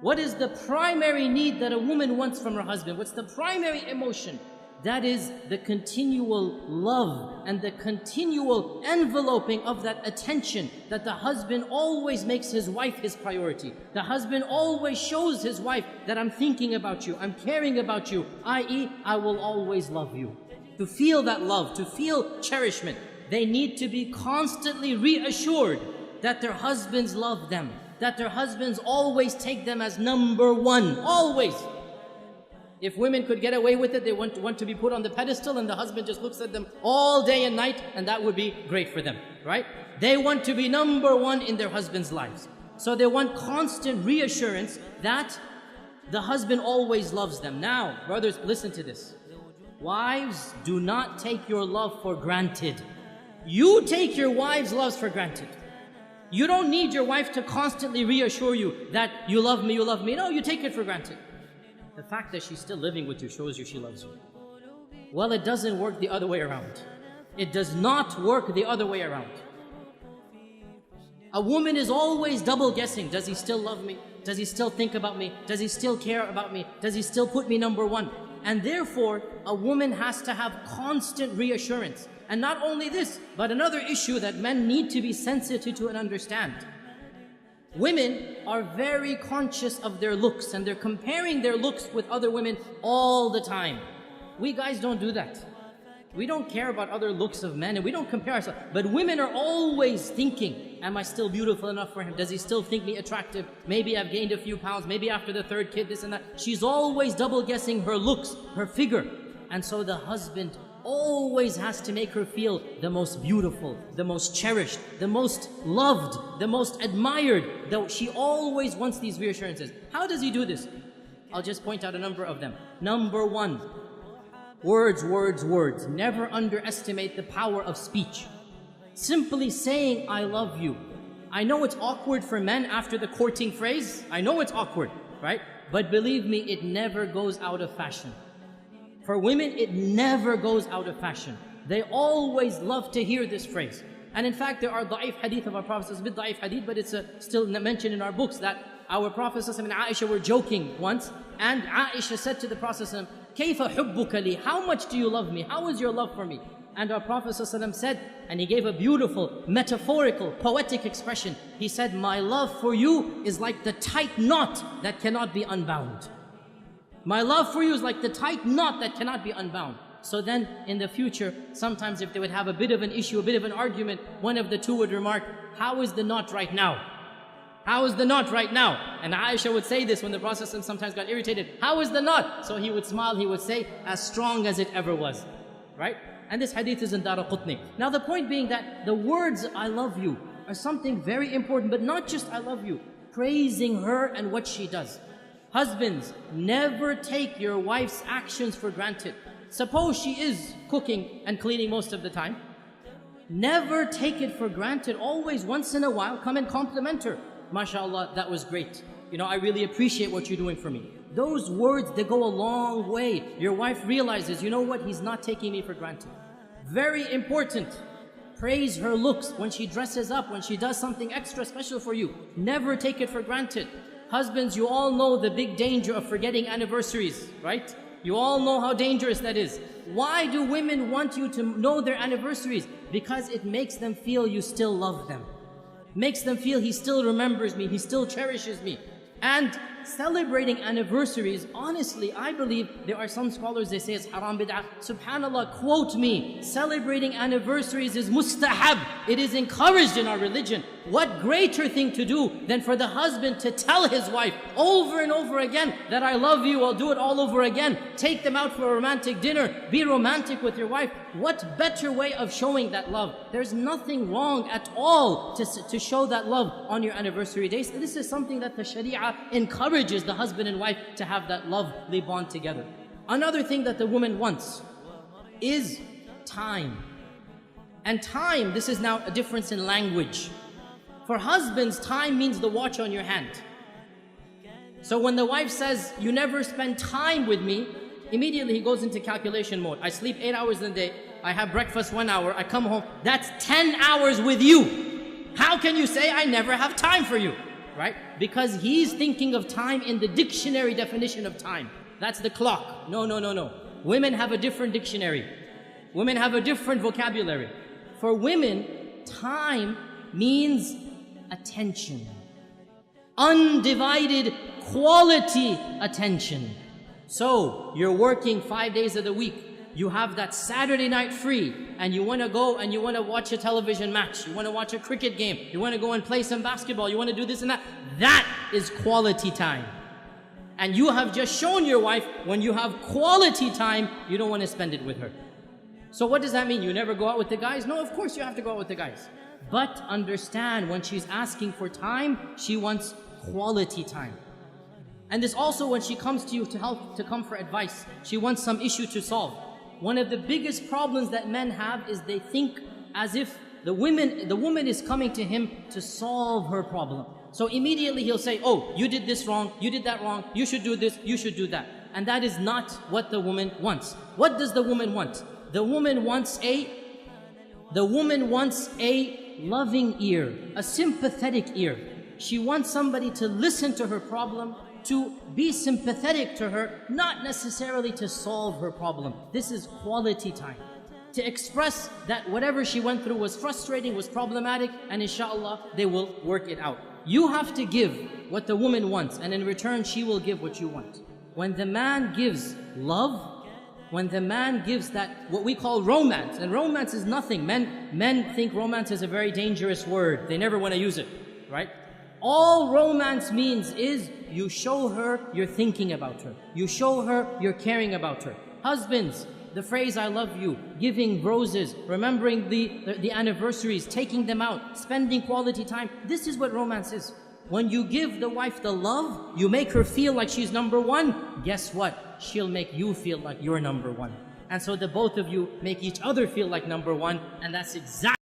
What is the primary need that a woman wants from her husband? What's the primary emotion? That is the continual love and the continual enveloping of that attention, that the husband always makes his wife his priority. The husband always shows his wife that I'm thinking about you, I'm caring about you, i.e., I will always love you. To feel that love, to feel cherishment, they need to be constantly reassured that their husbands love them, that their husbands always take them as number one, always. If women could get away with it, they want to be put on the pedestal and the husband just looks at them all day and night, and that would be great for them, right? They want to be number one in their husband's lives. So they want constant reassurance that the husband always loves them. Now, brothers, listen to this. Wives, do not take your love for granted. You take your wife's love for granted. You don't need your wife to constantly reassure you that you love me, you love me. No, you take it for granted. The fact that she's still living with you shows you she loves you. Well, it doesn't work the other way around. It does not work the other way around. A woman is always double guessing. Does he still love me? Does he still think about me? Does he still care about me? Does he still put me number one? And therefore, a woman has to have constant reassurance. And not only this, but another issue that men need to be sensitive to and understand. Women are very conscious of their looks, and they're comparing their looks with other women all the time. We guys don't do that. We don't care about other looks of men, and we don't compare ourselves. But women are always thinking, am I still beautiful enough for him? Does he still think me attractive? Maybe I've gained a few pounds, maybe after the third kid, this and that. She's always double guessing her looks, her figure. And so the husband always has to make her feel the most beautiful, the most cherished, the most loved, the most admired. Though she always wants these reassurances. How does he do this? I'll just point out a number of them. Number one, words, words, words. Never underestimate the power of speech. Simply saying, I love you. I know it's awkward for men after the courting phrase. I know it's awkward, right? But believe me, it never goes out of fashion. For women, it never goes out of fashion. They always love to hear this phrase. And in fact, there are da'if hadith of our Prophet. It's a bit da'if hadith, but it's still mentioned in our books that our Prophet and Aisha were joking once. And Aisha said to the Prophet, كَيْفَ حُبُّكَ لِي? How much do you love me? How is your love for me? And our Prophet said, and he gave a beautiful, metaphorical, poetic expression. He said, my love for you is like the tight knot that cannot be unbound. My love for you is like the tight knot that cannot be unbound. So then, in the future, sometimes if they would have a bit of an issue, a bit of an argument, one of the two would remark, how is the knot right now? How is the knot right now? And Aisha would say this when the Prophet sometimes got irritated. How is the knot? So he would smile, he would say, as strong as it ever was. Right? And this hadith is in Daraqutni. Now the point being that the words, I love you, are something very important, but not just I love you. Praising her and what she does. Husbands, never take your wife's actions for granted. Suppose she is cooking and cleaning most of the time. Never take it for granted. Always, once in a while, come and compliment her. MashaAllah, that was great. You know, I really appreciate what you're doing for me. Those words, they go a long way. Your wife realizes, you know what, he's not taking me for granted. Very important. Praise her looks when she dresses up, when she does something extra special for you. Never take it for granted. Husbands, you all know the big danger of forgetting anniversaries, right? You all know how dangerous that is. Why do women want you to know their anniversaries? Because it makes them feel you still love them. Makes them feel he still remembers me, he still cherishes me. And celebrating anniversaries, honestly, I believe there are some scholars, they say it's haram bid'ah. SubhanAllah, quote me, celebrating anniversaries is mustahab. It is encouraged in our religion. What greater thing to do than for the husband to tell his wife over and over again that I love you, I'll do it all over again. Take them out for a romantic dinner. Be romantic with your wife. What better way of showing that love? There's nothing wrong at all to show that love on your anniversary days. This is something that the Sharia encourages the husband and wife to have that lovely bond together. Another thing that the woman wants is time. And time, this is now a difference in language. For husbands, time means the watch on your hand. So when the wife says, you never spend time with me, immediately he goes into calculation mode. I sleep 8 hours in the day, I have breakfast 1 hour, I come home, that's 10 hours with you. How can you say I never have time for you? right? Because he's thinking of time in the dictionary definition of time. That's the clock. No, no, no, no. Women have a different dictionary. Women have a different vocabulary. For women, time means attention. Undivided quality attention. So, you're working 5 days of the week. You have that Saturday night free, and you want to go and you want to watch a television match. You want to watch a cricket game. You want to go and play some basketball. You want to do this and that. That is quality time. And you have just shown your wife, when you have quality time, you don't want to spend it with her. So what does that mean? You never go out with the guys? No, of course you have to go out with the guys. But understand, when she's asking for time, she wants quality time. And this also, when she comes to you to come for advice, she wants some issue to solve. One of the biggest problems that men have is they think as if the woman is coming to him to solve her problem. So immediately he'll say, oh, you did this wrong, you did that wrong, you should do this, you should do that. And that is not what the woman wants. What does the woman want? The woman wants a loving ear, a sympathetic ear. She wants somebody to listen to her problem, to be sympathetic to her, not necessarily to solve her problem. This is quality time. To express that whatever she went through was frustrating, was problematic, and inshallah, they will work it out. You have to give what the woman wants, and in return, she will give what you want. When the man gives love, when the man gives that, what we call romance, and romance is nothing. Men think romance is a very dangerous word. They never want to use it, right? All romance means is you show her you're thinking about her. You show her you're caring about her. Husbands, the phrase I love you, giving roses, remembering the anniversaries, taking them out, spending quality time. This is what romance is. When you give the wife the love, you make her feel like she's number one. Guess what? She'll make you feel like you're number one. And so the both of you make each other feel like number one, and that's exactly